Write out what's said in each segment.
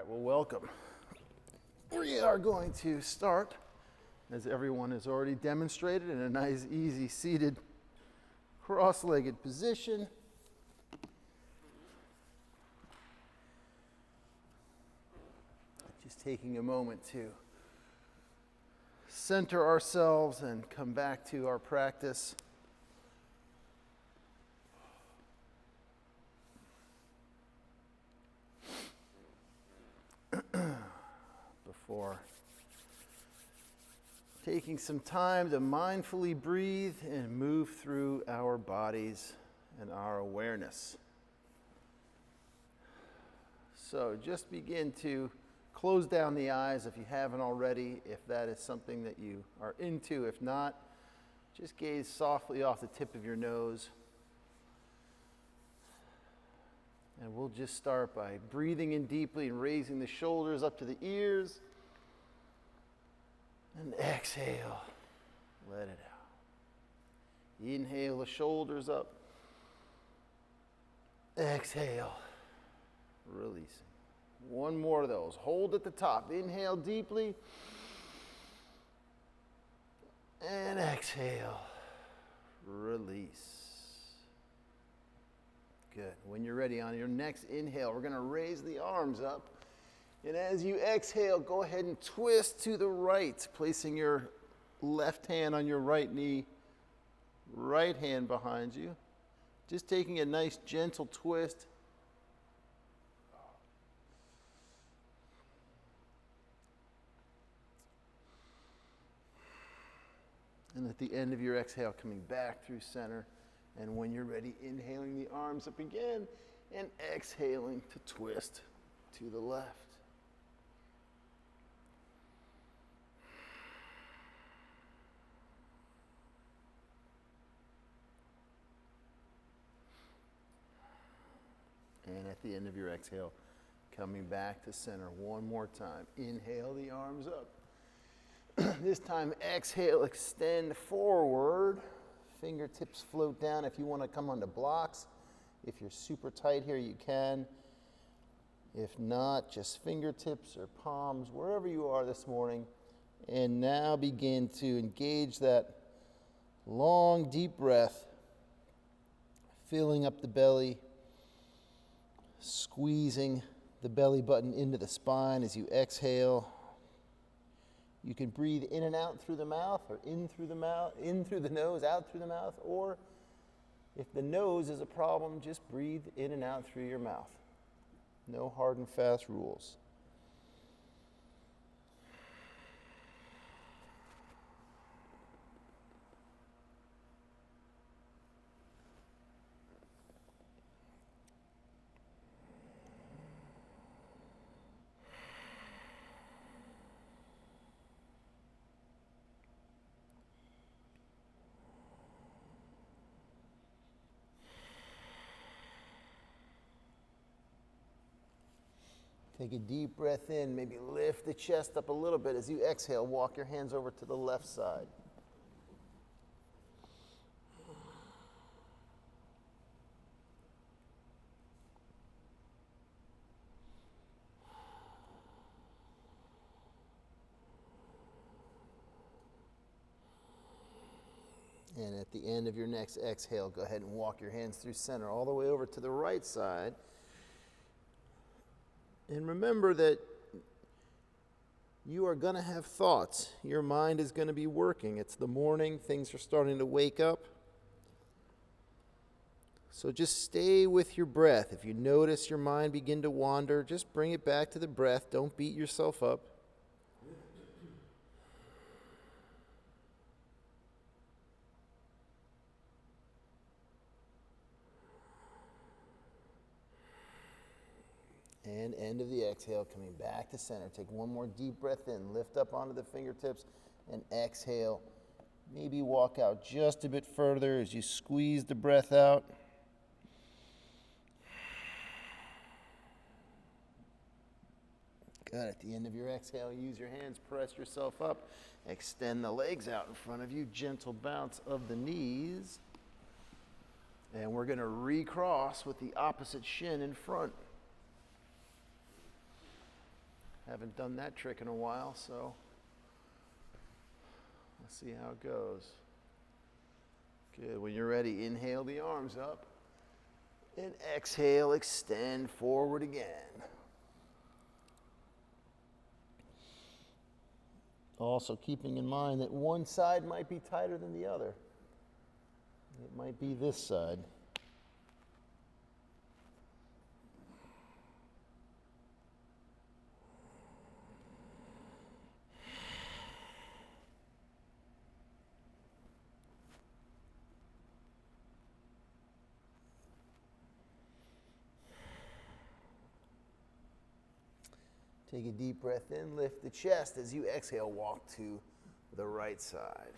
right, well, welcome. We are going to start, as everyone has already demonstrated, in a nice, easy, seated, cross-legged position. Just taking a moment to center ourselves and come back to our practice. Before taking some time to mindfully breathe and move through our bodies and our awareness. So just begin to close down the eyes if you haven't already, if that is something that you are into. If not, just gaze softly off the tip of your nose. And we'll just start by breathing in deeply and raising the shoulders up to the ears. And exhale, let it out. Inhale the shoulders up. Exhale, releasing. One more of those. Hold at the top. Inhale deeply. And exhale, release. Good. When you're ready, on your next inhale, we're going to raise the arms up. And as you exhale, go ahead and twist to the right, placing your left hand on your right knee, right hand behind you. Just taking a nice gentle twist. And at the end of your exhale, coming back through center. And when you're ready, inhaling the arms up again and exhaling to twist to the left. And at the end of your exhale, coming back to center one more time. Inhale the arms up. This time, exhale, extend forward. Fingertips float down if you want to come onto blocks. If you're super tight here, you can. If not, just fingertips or palms, wherever you are this morning. And now begin to engage that long, deep breath, filling up the belly, squeezing the belly button into the spine as you exhale. You can breathe in and out through the mouth, or in through the mouth, in through the nose, out through the mouth, or if the nose is a problem, just breathe in and out through your mouth. No hard and fast rules. Take a deep breath in, maybe lift the chest up a little bit. As you exhale, walk your hands over to the left side. And at the end of your next exhale, go ahead and walk your hands through center all the way over to the right side. And remember that you are going to have thoughts. Your mind is going to be working. It's the morning. Things are starting to wake up. So just stay with your breath. If you notice your mind begin to wander, just bring it back to the breath. Don't beat yourself up. And end of the exhale, coming back to center. Take one more deep breath in, lift up onto the fingertips, and exhale. Maybe walk out just a bit further as you squeeze the breath out. Good. At the end of your exhale, use your hands, press yourself up, extend the legs out in front of you, gentle bounce of the knees. And we're going to recross with the opposite shin in front. Haven't done that trick in a while, so let's see how it goes. Good. When you're ready, inhale the arms up. And exhale, extend forward again. Also keeping in mind that one side might be tighter than the other. It might be this side. Take a deep breath in, lift the chest. As you exhale, walk to the right side.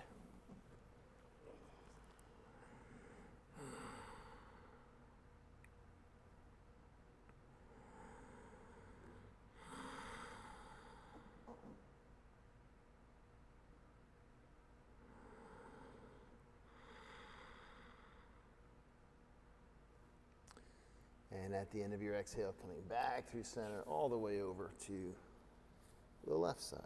And at the end of your exhale, coming back through center all the way over to the left side.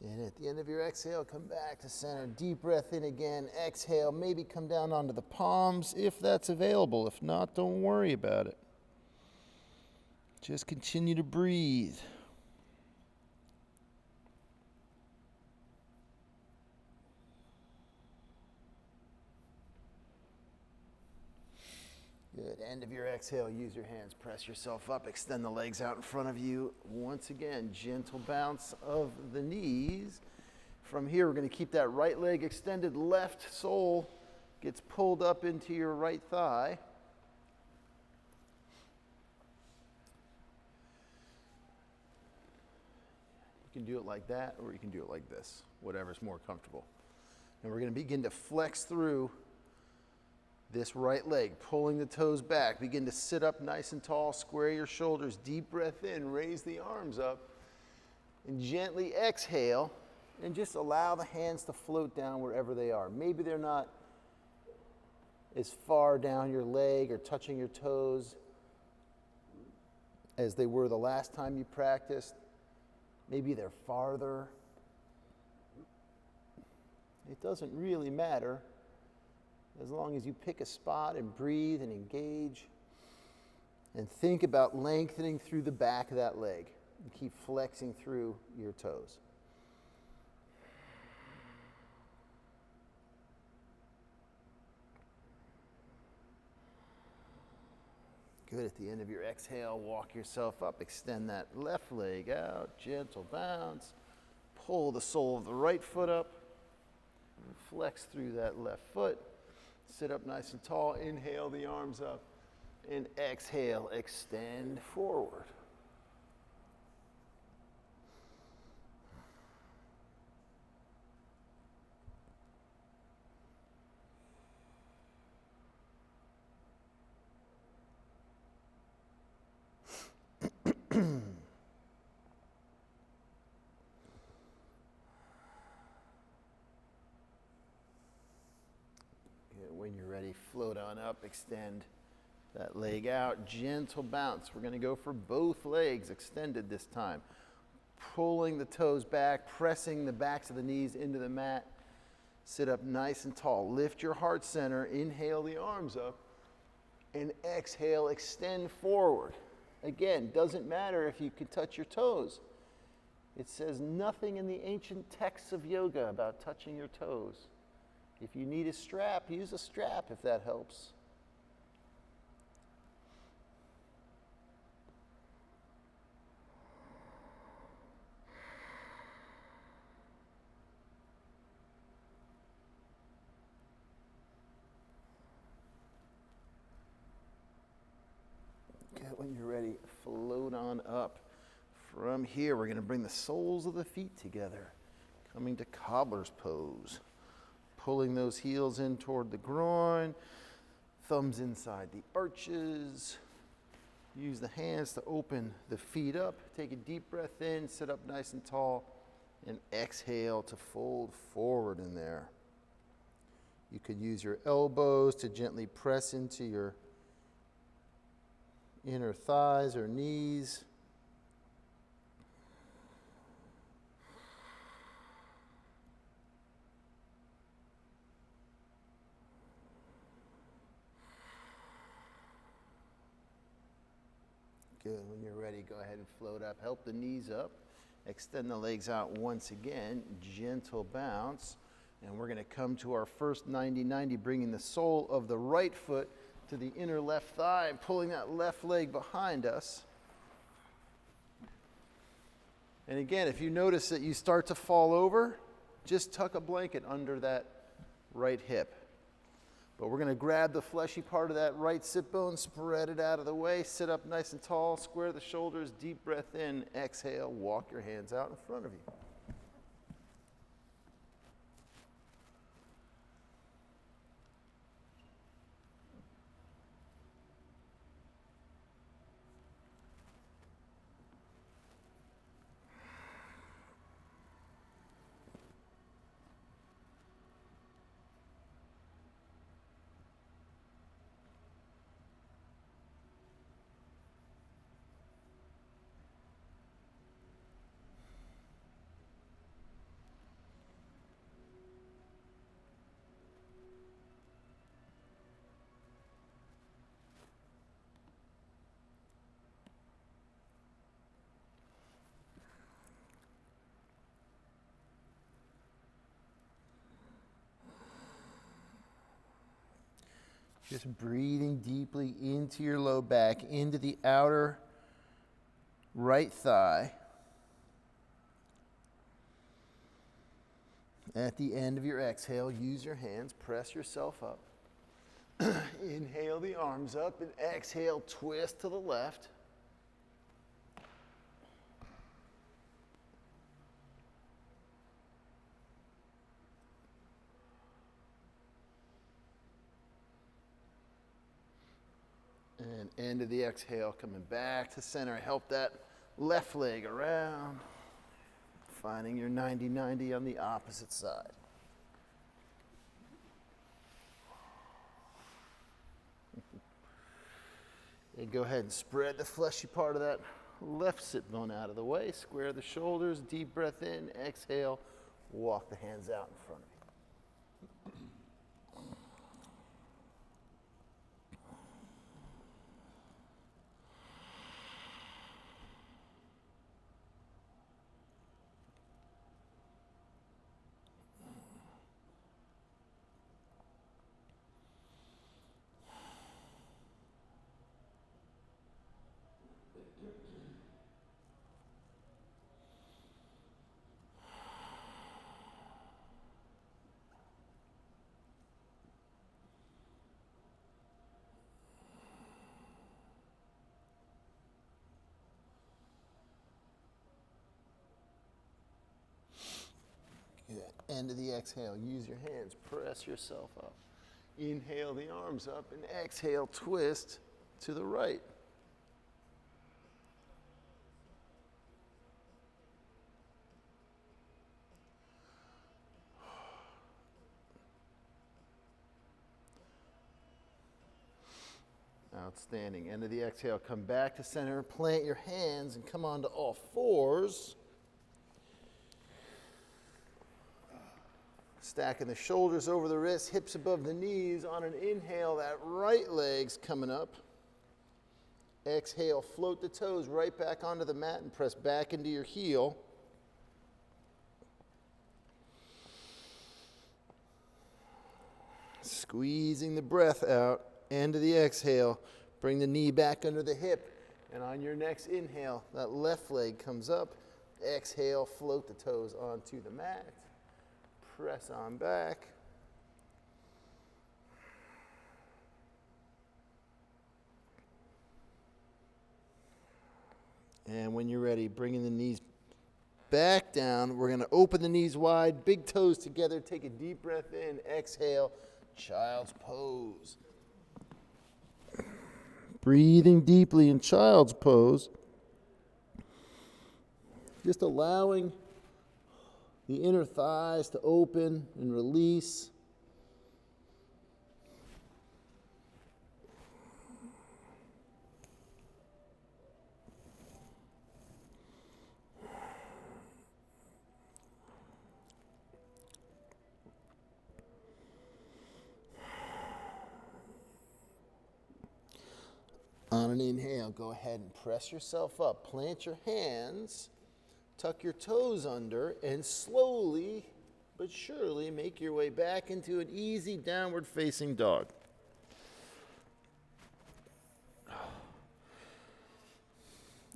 And at the end of your exhale, come back to center. Deep breath in again. Exhale, maybe come down onto the palms if that's available. If not, don't worry about it. Just continue to breathe. Good. End of your exhale, use your hands, press yourself up, extend the legs out in front of you. Once again, gentle bounce of the knees. From here, we're going to keep that right leg extended. Left sole gets pulled up into your right thigh. You can do it like that, or you can do it like this, whatever's more comfortable. And we're going to begin to flex through this right leg, pulling the toes back. Begin to sit up nice and tall, square your shoulders, deep breath in, raise the arms up, and gently exhale, and just allow the hands to float down wherever they are. Maybe they're not as far down your leg or touching your toes as they were the last time you practiced. Maybe they're farther. It doesn't really matter as long as you pick a spot and breathe and engage and think about lengthening through the back of that leg and keep flexing through your toes. Good. At the end of your exhale, walk yourself up. Extend that left leg out. Gentle bounce. Pull the sole of the right foot up. Flex through that left foot. Sit up nice and tall. Inhale the arms up. And exhale, extend forward. When you're ready, float on up, extend that leg out, gentle bounce. We're going to go for both legs extended this time. Pulling the toes back, pressing the backs of the knees into the mat. Sit up nice and tall. Lift your heart center, inhale the arms up, and exhale, extend forward. Again, doesn't matter if you can touch your toes. It says nothing in the ancient texts of yoga about touching your toes. If you need a strap, use a strap if that helps. Okay, when you're ready, float on up. From here, we're going to bring the soles of the feet together, coming to cobbler's pose. Pulling those heels in toward the groin, thumbs inside the arches. Use the hands to open the feet up. Take a deep breath in, sit up nice and tall. And exhale to fold forward in there. You could use your elbows to gently press into your inner thighs or knees. Good. When you're ready, go ahead and float up. Help the knees up. Extend the legs out once again. Gentle bounce. And we're going to come to our first 90-90, bringing the sole of the right foot to the inner left thigh and pulling that left leg behind us. And again, if you notice that you start to fall over, just tuck a blanket under that right hip. But we're going to grab the fleshy part of that right sit bone, spread it out of the way, sit up nice and tall, square the shoulders, deep breath in, exhale, walk your hands out in front of you. Just breathing deeply into your low back, into the outer right thigh. At the end of your exhale, use your hands, press yourself up. Inhale the arms up and exhale, twist to the left. And end of the exhale, coming back to center. Help that left leg around. Finding your 90-90 on the opposite side. And go ahead and spread the fleshy part of that left sit bone out of the way. Square the shoulders, deep breath in, exhale. Walk the hands out in front of you. End of the exhale, use your hands, press yourself up. Inhale the arms up and exhale, twist to the right. Outstanding. End of the exhale, come back to center, plant your hands and come onto all fours. Stacking the shoulders over the wrists, hips above the knees. On an inhale, that right leg's coming up. Exhale, float the toes right back onto the mat and press back into your heel. Squeezing the breath out. End of the exhale, bring the knee back under the hip. And on your next inhale, that left leg comes up. Exhale, float the toes onto the mat. Press on back. And when you're ready, bringing the knees back down. We're going to open the knees wide, big toes together. Take a deep breath in. Exhale, child's pose. Breathing deeply in child's pose. Just allowing the inner thighs to open and release. On an inhale, go ahead and press yourself up. Plant your hands, tuck your toes under, and slowly but surely make your way back into an easy downward facing dog.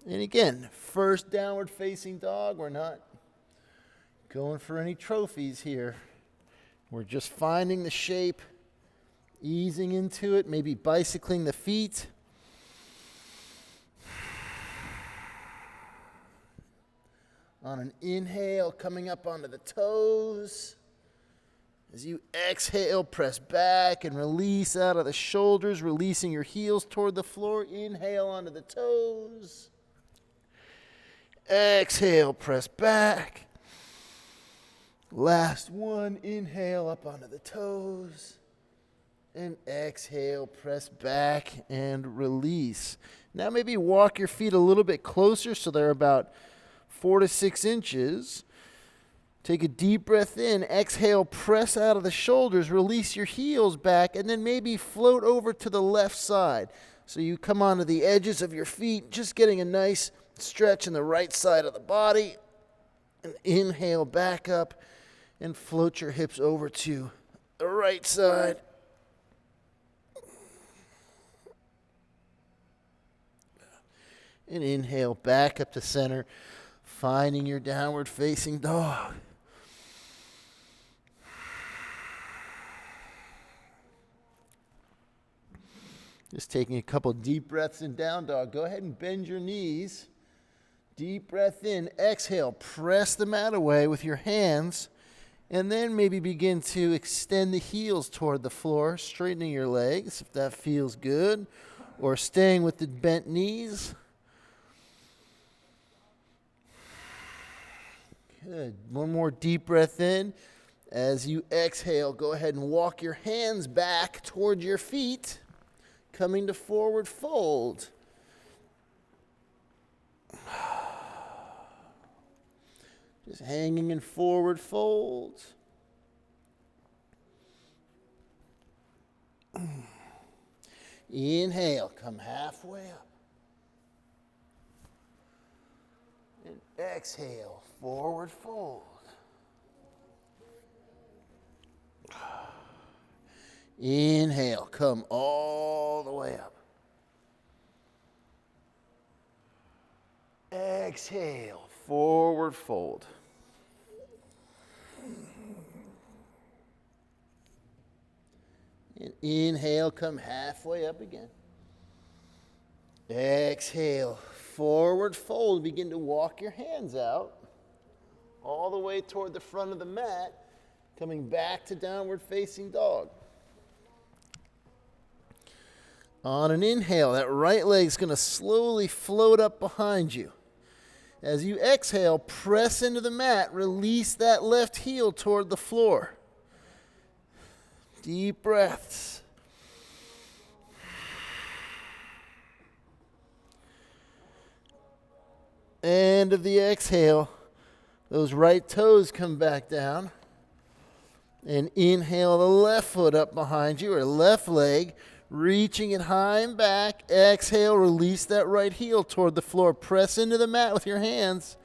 And again, first downward facing dog. We're not going for any trophies here. We're just finding the shape, easing into it, maybe bicycling the feet. On an inhale, coming up onto the toes. As you exhale, press back and release out of the shoulders, releasing your heels toward the floor. Inhale onto the toes. Exhale, press back. Last one, inhale up onto the toes. And exhale, press back and release. Now maybe walk your feet a little bit closer so they're about 4 to 6 inches. Take a deep breath in. Exhale, press out of the shoulders. Release your heels back, and then maybe float over to the left side. So you come onto the edges of your feet, just getting a nice stretch in the right side of the body. And inhale back up and float your hips over to the right side. And inhale back up to center, finding your downward facing dog. Just taking a couple deep breaths in down dog. Go ahead and bend your knees. Deep breath in. Exhale. Press the mat away with your hands. And then maybe begin to extend the heels toward the floor, straightening your legs if that feels good. Or staying with the bent knees. Good. One more deep breath in. As you exhale, go ahead and walk your hands back toward your feet, coming to forward fold. Just hanging in forward fold. Inhale, come halfway up. And exhale, forward fold. Inhale, come all the way up. Exhale, forward fold. And inhale, come halfway up again. Exhale, forward fold. Begin to walk your hands out all the way toward the front of the mat, coming back to downward facing dog. On an inhale, that right leg's going to slowly float up behind you. As you exhale, press into the mat, release that left heel toward the floor. Deep breaths. End of the exhale. Those right toes come back down. And inhale the left foot up behind you, or left leg, reaching it high and back. Exhale, release that right heel toward the floor. Press into the mat with your hands.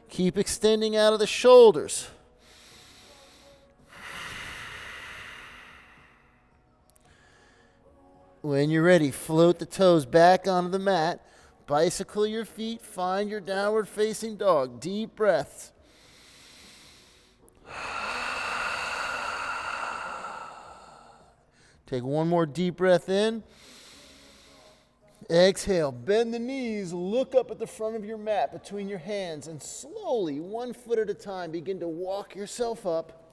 Keep extending out of the shoulders. When you're ready, float the toes back onto the mat. Bicycle your feet. Find your downward facing dog. Deep breaths. Take one more deep breath in. Exhale. Bend the knees. Look up at the front of your mat between your hands. And slowly, 1 foot at a time, begin to walk yourself up.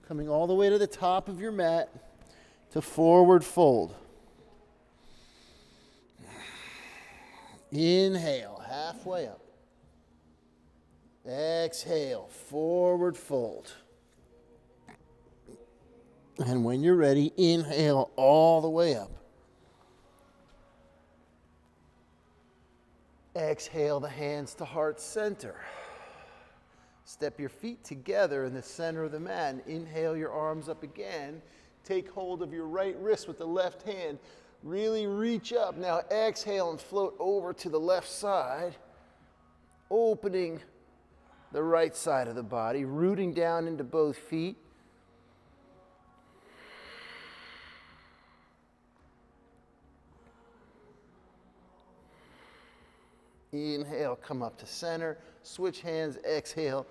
Coming all the way to the top of your mat to forward fold. Inhale, halfway up. Exhale, forward fold. And when you're ready, inhale all the way up. Exhale the hands to heart center. Step your feet together in the center of the mat and inhale your arms up again. Take hold of your right wrist with the left hand. Really reach up. Now exhale and float over to the left side, opening the right side of the body, rooting down into both feet. Inhale, come up to center, switch hands, exhale,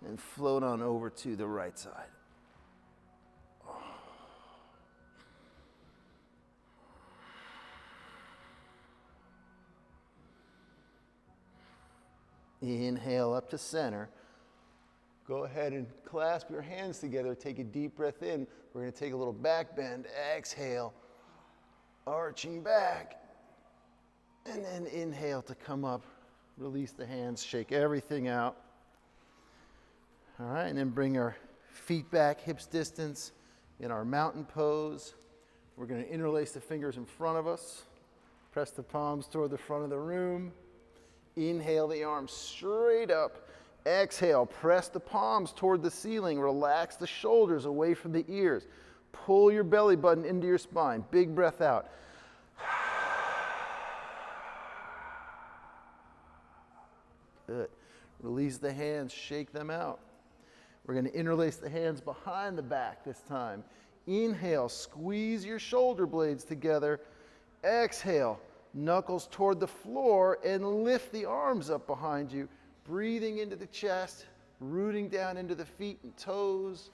and float on over to the right side. Inhale up to center. Go ahead and clasp your hands together. Take a deep breath in. We're going to take a little back bend. Exhale, arching back. And then inhale to come up. Release the hands, shake everything out. All right, and then bring our feet back, hips distance in our mountain pose. We're going to interlace the fingers in front of us. Press the palms toward the front of the room. Inhale the arms straight up. Exhale, press the palms toward the ceiling. Relax the shoulders away from the ears. Pull your belly button into your spine. Big breath out. Good. Release the hands, shake them out. We're going to interlace the hands behind the back this time. Inhale, squeeze your shoulder blades together. Exhale, knuckles toward the floor and lift the arms up behind you. Breathing into the chest, rooting down into the feet and toes.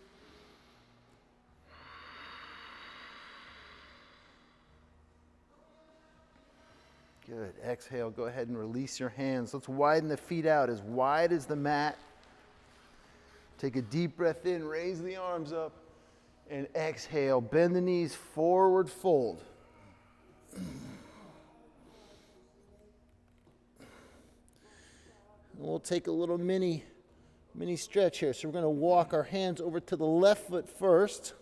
Good. Exhale, go ahead and release your hands. Let's widen the feet out as wide as the mat. Take a deep breath in, raise the arms up, and exhale. Bend the knees, forward fold. We'll take a little mini stretch here. So we're going to walk our hands over to the left foot first.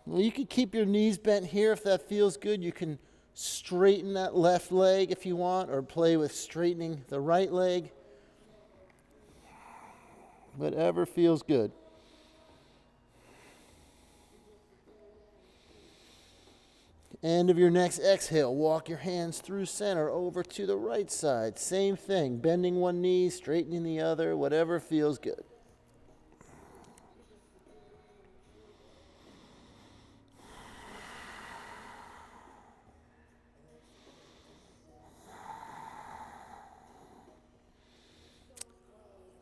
Well, you can keep your knees bent here if that feels good. You can straighten that left leg if you want, or play with straightening the right leg. Whatever feels good. End of your next exhale, walk your hands through center over to the right side. Same thing, bending one knee, straightening the other, whatever feels good.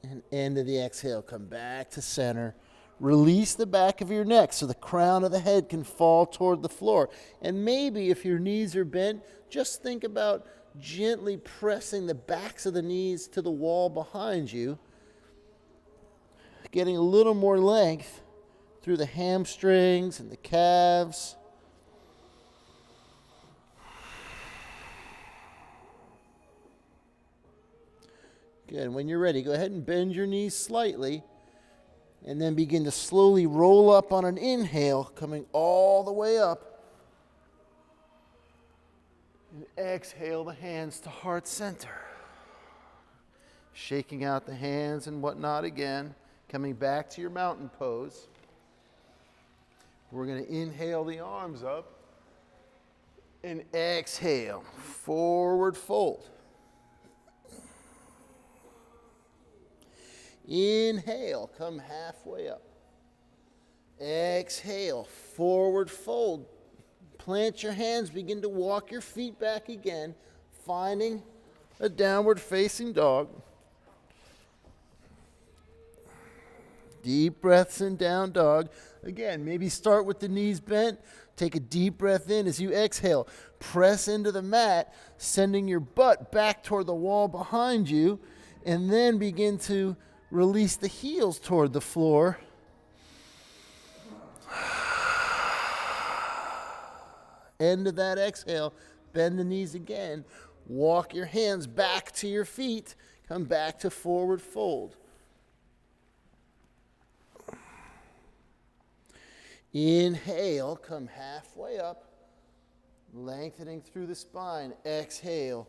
And end of the exhale, come back to center. Release the back of your neck so the crown of the head can fall toward the floor. And maybe if your knees are bent, just think about gently pressing the backs of the knees to the wall behind you, getting a little more length through the hamstrings and the calves. Good. When you're ready, go ahead and bend your knees slightly. And then begin to slowly roll up on an inhale, coming all the way up. And exhale the hands to heart center. Shaking out the hands and whatnot again. Coming back to your mountain pose. We're going to inhale the arms up. And exhale, forward fold. Inhale, come halfway up. Exhale, forward fold. Plant your hands, begin to walk your feet back again, finding a downward facing dog. Deep breaths in down dog. Again, maybe start with the knees bent. Take a deep breath in as you exhale. Press into the mat, sending your butt back toward the wall behind you, and then begin to release the heels toward the floor. End of that exhale, bend the knees again. Walk your hands back to your feet. Come back to forward fold. Inhale, come halfway up, lengthening through the spine. Exhale,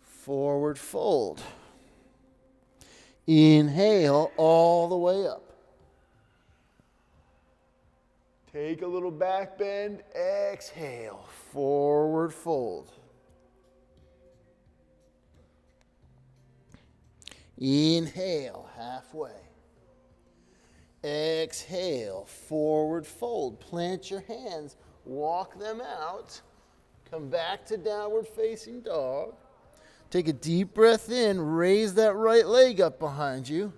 forward fold. Inhale, all the way up. Take a little back bend. Exhale, forward fold. Inhale, halfway. Exhale, forward fold. Plant your hands, walk them out. Come back to downward facing dog. Take a deep breath in, raise that right leg up behind you.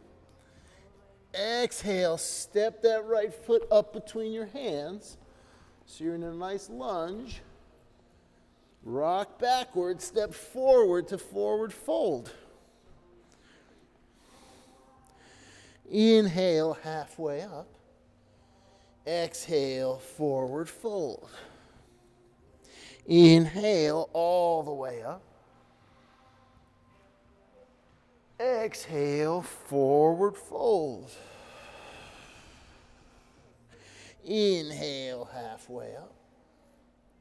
Exhale, step that right foot up between your hands. So you're in a nice lunge. Rock backward, step forward to forward fold. Inhale, halfway up. Exhale, forward fold. Inhale, all the way up. Exhale, forward fold. Inhale, halfway up.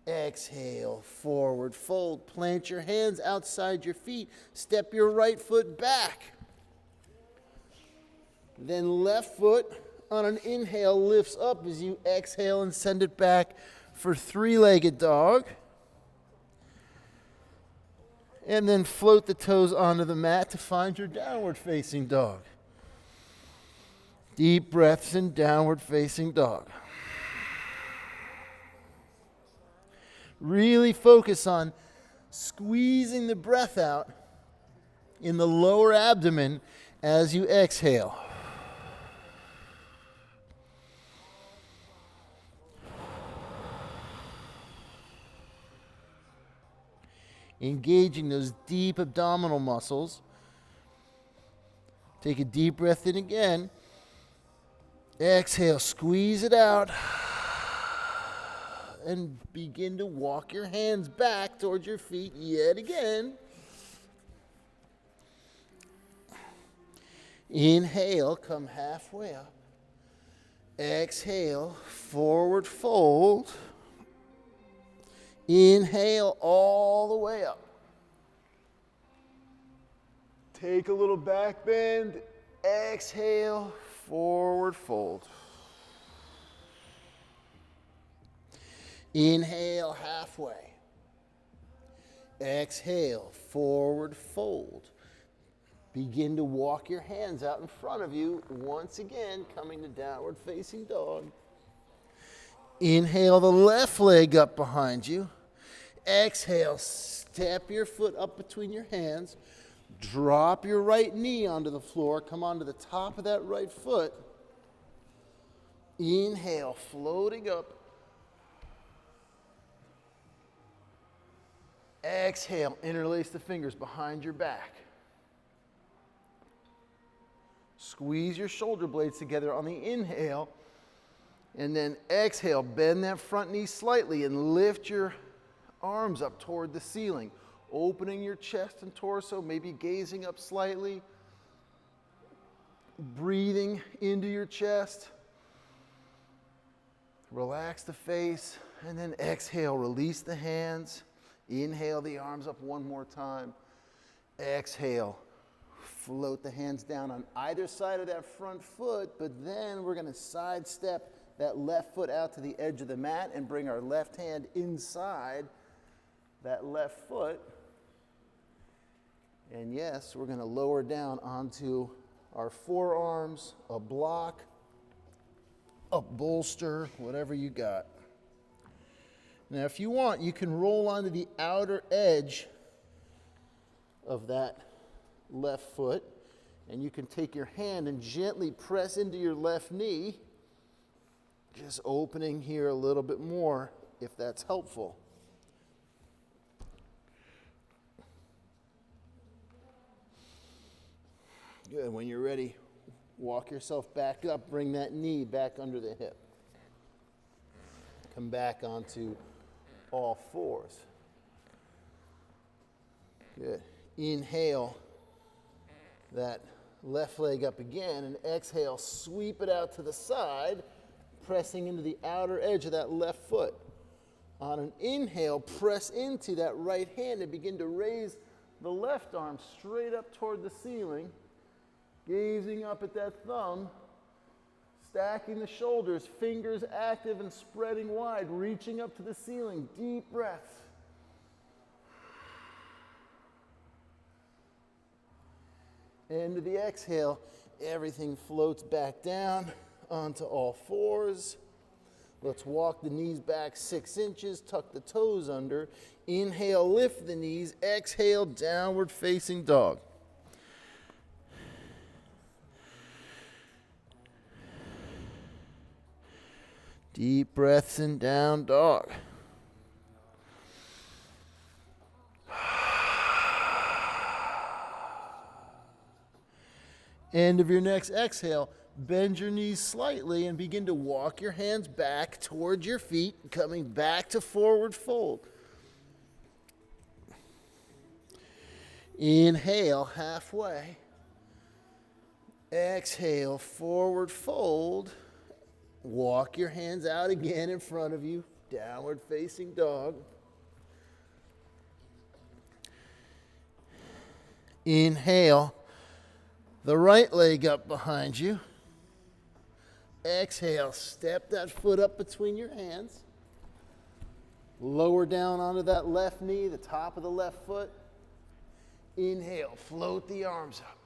Exhale, forward fold. Plant your hands outside your feet. Step your right foot back. Then left foot on an inhale lifts up as you exhale and send it back for three-legged dog. And then float the toes onto the mat to find your downward facing dog. Deep breaths in downward facing dog. Really focus on squeezing the breath out in the lower abdomen as you exhale. Engaging those deep abdominal muscles. Take a deep breath in again. Exhale, squeeze it out. And begin to walk your hands back towards your feet yet again. Inhale, come halfway up. Exhale, forward fold. Inhale all the way up. Take a little back bend. Exhale, forward fold. Inhale halfway. Exhale, forward fold. Begin to walk your hands out in front of you. Once again, coming to downward facing dog. Inhale the left leg up behind you. Exhale, step your foot up between your hands. Drop your right knee onto the floor. Come onto the top of that right foot. Inhale, floating up. Exhale, interlace the fingers behind your back. Squeeze your shoulder blades together on the inhale. And then exhale, bend that front knee slightly and lift your arms up toward the ceiling. Opening your chest and torso, maybe gazing up slightly. Breathing into your chest. Relax the face. And then exhale, release the hands. Inhale the arms up one more time. Exhale, float the hands down on either side of that front foot, but then we're going to sidestep that left foot out to the edge of the mat and bring our left hand inside that left foot. And yes, we're going to lower down onto our forearms, a block, a bolster, whatever you got. Now, if you want, you can roll onto the outer edge of that left foot, and you can take your hand and gently press into your left knee, just opening here a little bit more, if that's helpful. Good. When you're ready, walk yourself back up, bring that knee back under the hip. Come back onto all fours. Good. Inhale, that left leg up again, and exhale, sweep it out to the side, pressing into the outer edge of that left foot. On an inhale, press into that right hand and begin to raise the left arm straight up toward the ceiling, gazing up at that thumb, stacking the shoulders, fingers active and spreading wide, reaching up to the ceiling. Deep breaths. Into the exhale, everything floats back down onto all fours. Let's walk the knees back 6 inches, tuck the toes under. Inhale, lift the knees. Exhale, downward facing dog. Deep breaths in down dog. End of your next exhale, bend your knees slightly and begin to walk your hands back towards your feet, coming back to forward fold. Inhale, halfway. Exhale, forward fold. Walk your hands out again in front of you, downward facing dog. Inhale, the right leg up behind you. Exhale, step that foot up between your hands. Lower down onto that left knee, the top of the left foot. Inhale, float the arms up.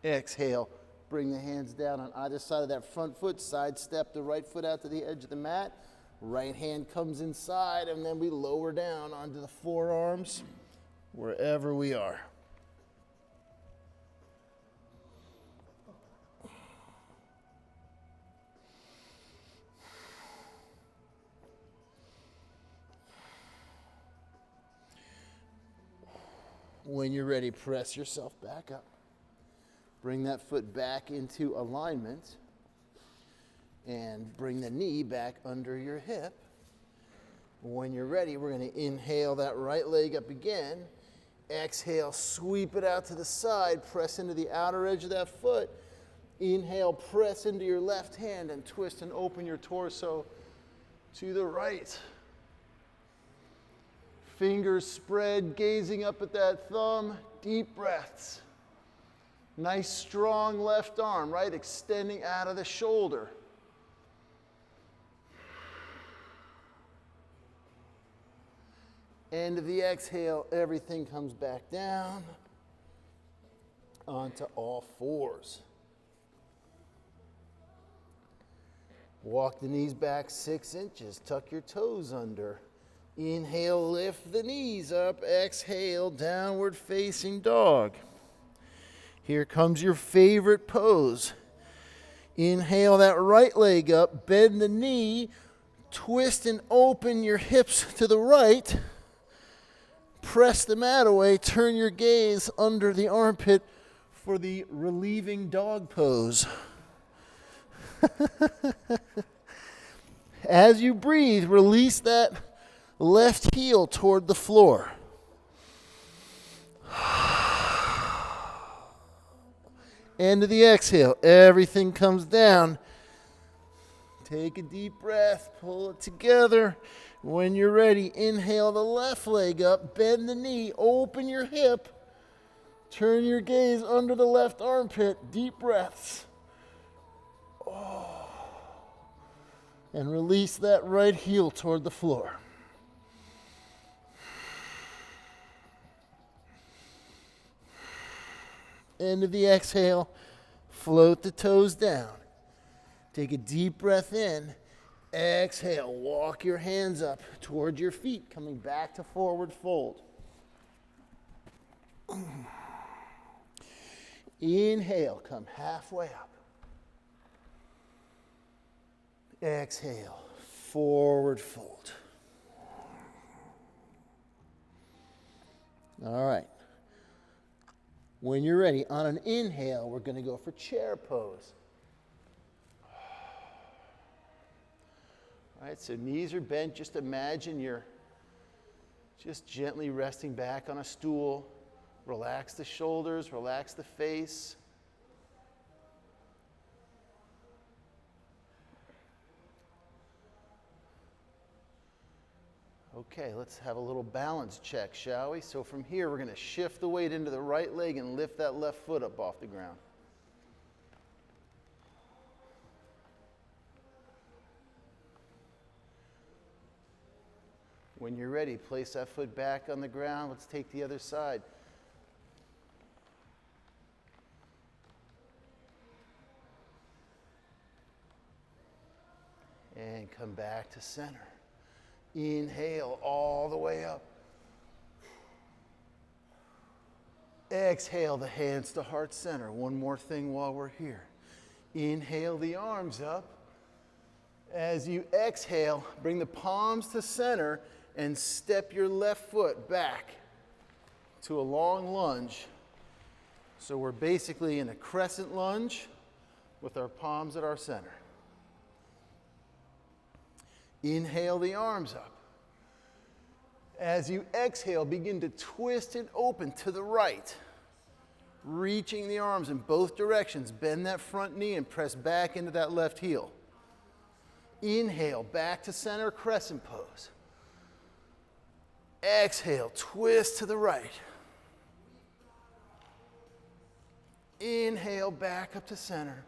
Exhale, bring the hands down on either side of that front foot, sidestep the right foot out to the edge of the mat. Right hand comes inside, and then we lower down onto the forearms, wherever we are. When you're ready, press yourself back up. Bring that foot back into alignment and bring the knee back under your hip. When you're ready, we're going to inhale that right leg up again. Exhale, sweep it out to the side, press into the outer edge of that foot. Inhale, press into your left hand and twist and open your torso to the right. Fingers spread, gazing up at that thumb. Deep breaths. Nice strong left arm, right? Extending out of the shoulder. End of the exhale, everything comes back down onto all fours. Walk the knees back 6 inches, tuck your toes under. Inhale, lift the knees up. Exhale, downward facing dog. Here comes your favorite pose. Inhale that right leg up, bend the knee, twist and open your hips to the right. Press the mat away, turn your gaze under the armpit for the relieving dog pose. As you breathe, release that left heel toward the floor. End of the exhale, everything comes down. Take a deep breath, pull it together. When you're ready, inhale the left leg up, bend the knee, open your hip, turn your gaze under the left armpit, deep breaths. And release that right heel toward the floor. End of the exhale, float the toes down. Take a deep breath in. Exhale, walk your hands up toward your feet, coming back to forward fold. Inhale, come halfway up. Exhale, forward fold. All right. When you're ready, on an inhale, we're going to go for chair pose. All right, so knees are bent. Just imagine you're just gently resting back on a stool. Relax the shoulders, relax the face. Okay, let's have a little balance check, shall we? So from here, we're going to shift the weight into the right leg and lift that left foot up off the ground. When you're ready, place that foot back on the ground. Let's take the other side. And come back to center. Inhale all the way up. Exhale the hands to heart center. One more thing while we're here. Inhale the arms up. As you exhale, bring the palms to center and step your left foot back to a long lunge. So we're basically in a crescent lunge with our palms at our center. Inhale the arms up. As you exhale, begin to twist and open to the right, reaching the arms in both directions. Bend that front knee and press back into that left heel. Inhale, back to center, crescent pose. Exhale, twist to the right. Inhale, back up to center.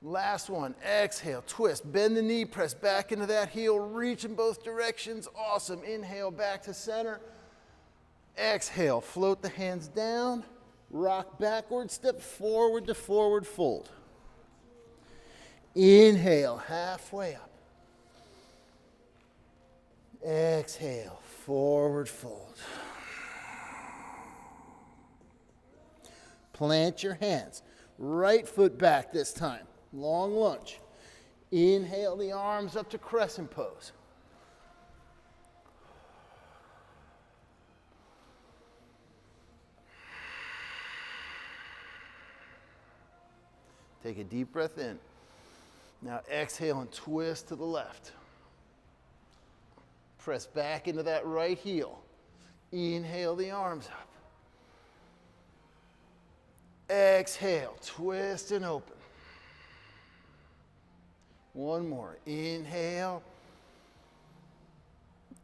Last one, exhale, twist, bend the knee, press back into that heel, reach in both directions, awesome. Inhale, back to center. Exhale, float the hands down, rock backward, step forward to forward fold. Inhale, halfway up. Exhale, forward fold. Plant your hands, right foot back this time. Long lunge. Inhale the arms up to crescent pose. Take a deep breath in. Now exhale and twist to the left. Press back into that right heel. Inhale the arms up. Exhale, twist and open. One more. Inhale.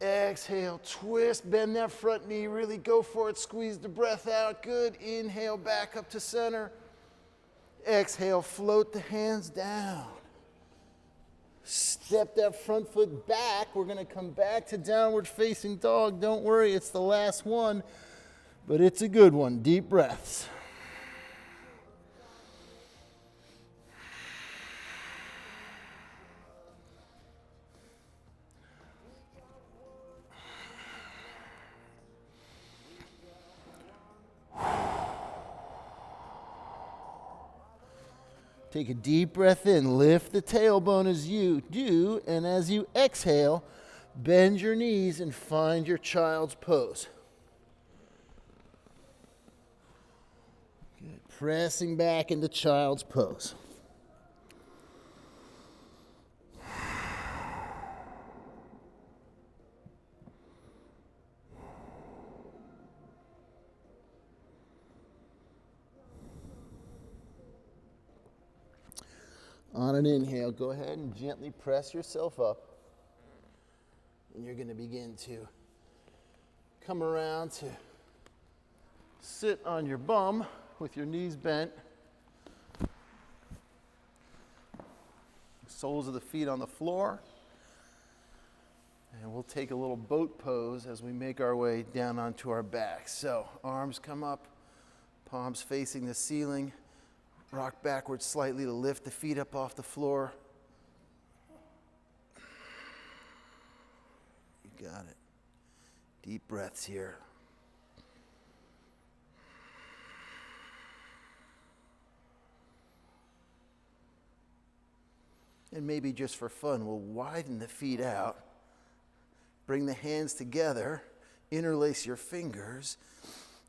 Exhale, twist, bend that front knee, really go for it, squeeze the breath out, good. Inhale, back up to center. Exhale, float the hands down. Step that front foot back. We're going to come back to downward facing dog. Don't worry, it's the last one, but it's a good one. Deep breaths. Take a deep breath in, lift the tailbone as you do, and as you exhale, bend your knees and find your child's pose. Good. Pressing back into child's pose. On an inhale, go ahead and gently press yourself up. And you're going to begin to come around to sit on your bum with your knees bent. Soles of the feet on the floor. And we'll take a little boat pose as we make our way down onto our backs. So arms come up, palms facing the ceiling. Rock backwards slightly to lift the feet up off the floor. You got it. Deep breaths here. And maybe just for fun, we'll widen the feet out. Bring the hands together. Interlace your fingers.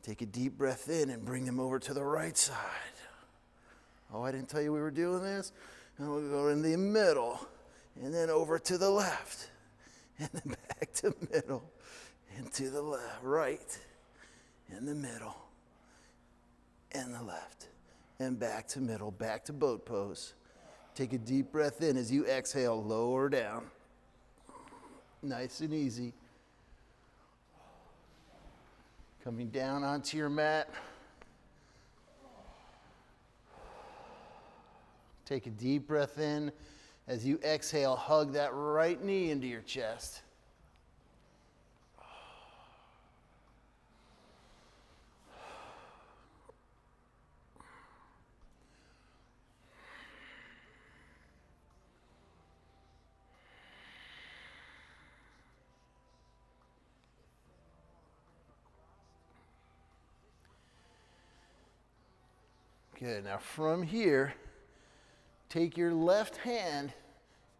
Take a deep breath in and bring them over to the right side. Oh, I didn't tell you we were doing this? And we'll go in the middle. and then over to the left, and then back to middle, and to the left, right, and the middle, and the left, and back to middle, back to boat pose. Take a deep breath in. As you exhale, lower down. Nice and easy. Coming down onto your mat. Take a deep breath in. As you exhale, hug that right knee into your chest. Good. Now from here, take your left hand,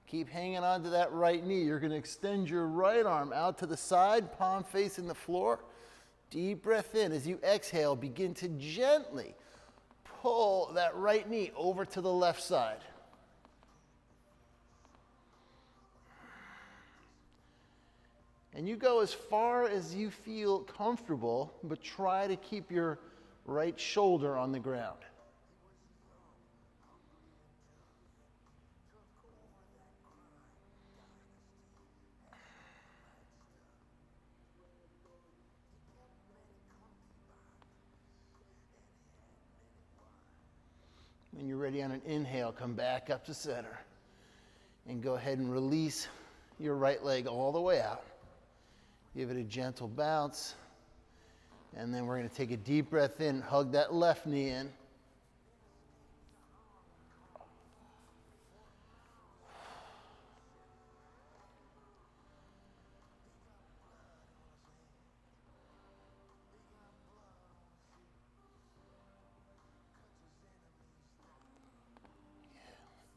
keep hanging onto that right knee. You're going to extend your right arm out to the side, palm facing the floor. Deep breath in. As you exhale, begin to gently pull that right knee over to the left side. And you go as far as you feel comfortable, but try to keep your right shoulder on the ground. When you're ready on an inhale, come back up to center and go ahead and release your right leg all the way out. Give it a gentle bounce, and then we're going to take a deep breath in, hug that left knee in.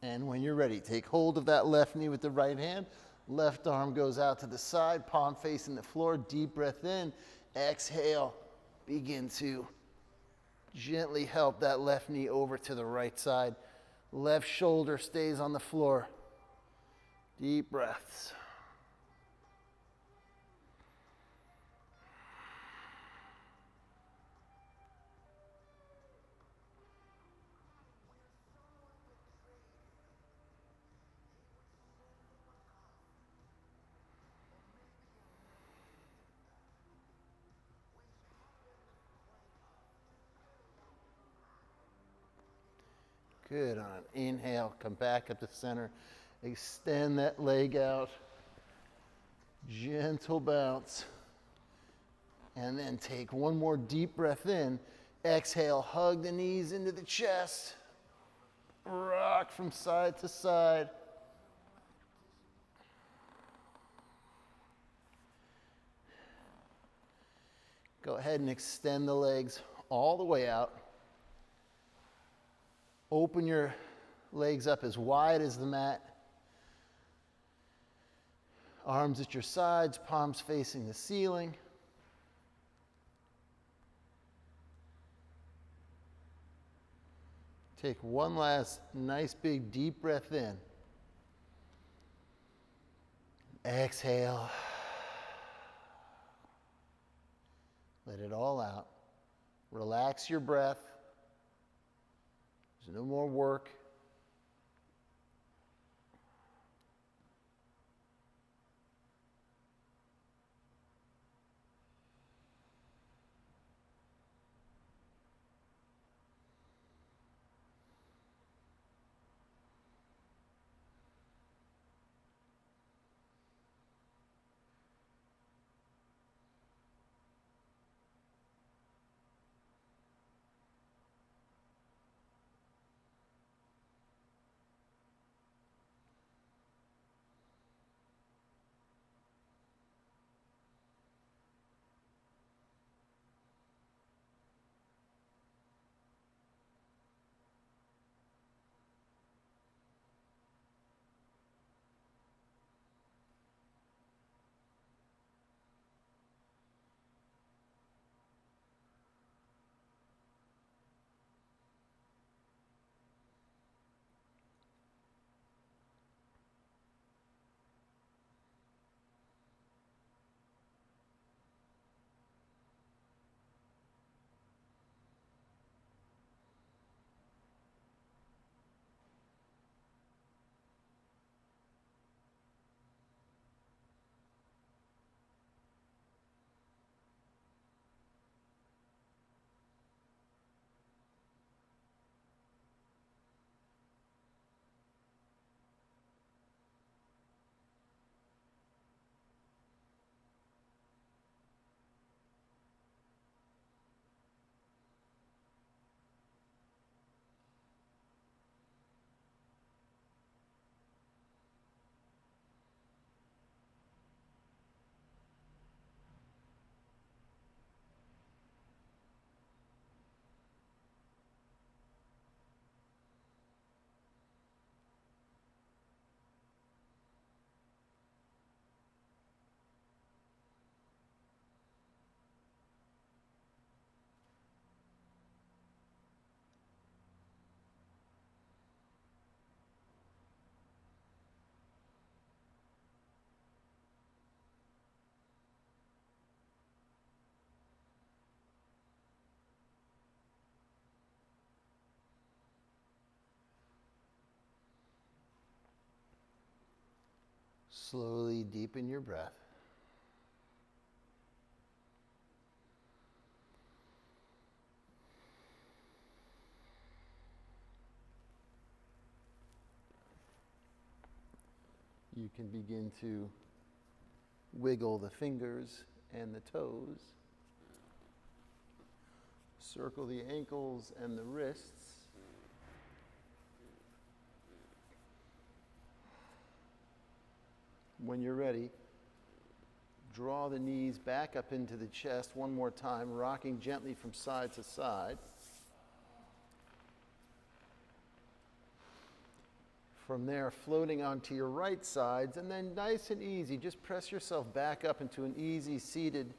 And when you're ready, take hold of that left knee with the right hand. Left arm goes out to the side, palm facing the floor. Deep breath in. Exhale. Begin to gently help that left knee over to the right side. Left shoulder stays on the floor. Deep breaths. Good. On an inhale, come back up to center. Extend that leg out. Gentle bounce. And then take one more deep breath in. Exhale, hug the knees into the chest. Rock from side to side. Go ahead and extend the legs all the way out. Open your legs up as wide as the mat. Arms at your sides, palms facing the ceiling. Take one last nice big deep breath in. Exhale. Let it all out. Relax your breath. There's no more work. Slowly deepen your breath. You can begin to wiggle the fingers and the toes. Circle the ankles and the wrists. When you're ready, draw the knees back up into the chest one more time, rocking gently from side to side. From there, floating onto your right sides, and then nice and easy, just press yourself back up into an easy, seated,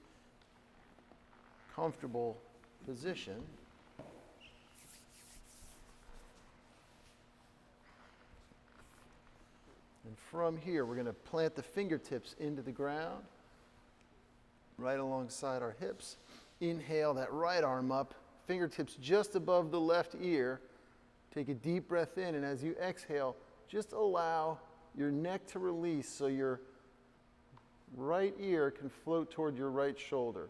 comfortable position. And from here, we're going to plant the fingertips into the ground, right alongside our hips. Inhale that right arm up, fingertips just above the left ear. Take a deep breath in, and as you exhale, just allow your neck to release so your right ear can float toward your right shoulder.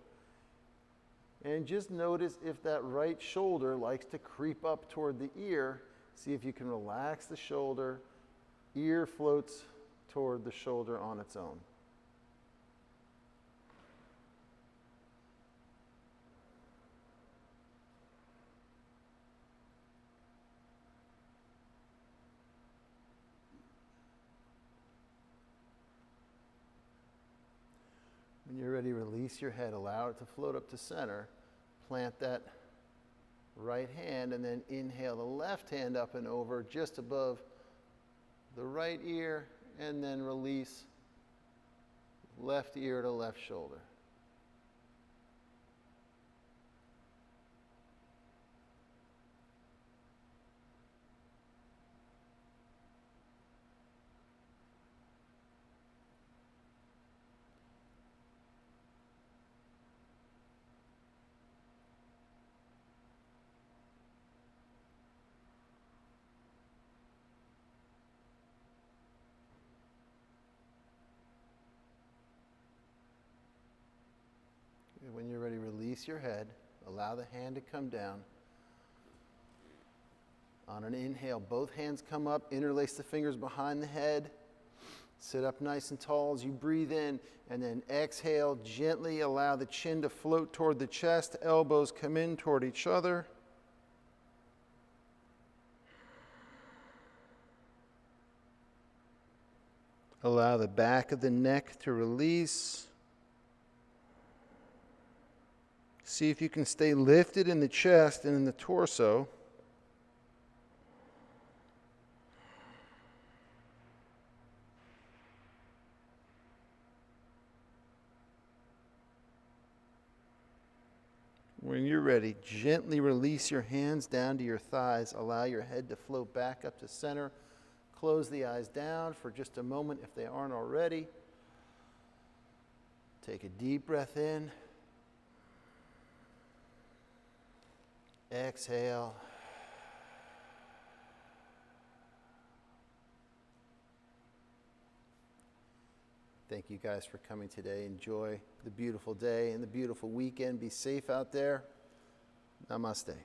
And just notice if that right shoulder likes to creep up toward the ear. See if you can relax the shoulder. Ear floats toward the shoulder on its own. When you're ready, release your head. Allow it to float up to center. Plant that right hand, and then inhale the left hand up and over just above the right ear, and then release left ear to left shoulder. When you're ready, release your head. Allow the hand to come down. On an inhale, both hands come up. Interlace the fingers behind the head. Sit up nice and tall as you breathe in. And then exhale, gently allow the chin to float toward the chest. Elbows come in toward each other. Allow the back of the neck to release. See if you can stay lifted in the chest and in the torso. When you're ready, gently release your hands down to your thighs. Allow your head to float back up to center. Close the eyes down for just a moment if they aren't already. Take a deep breath in. Exhale. Thank you guys for coming today. Enjoy the beautiful day and the beautiful weekend. Be safe out there. Namaste.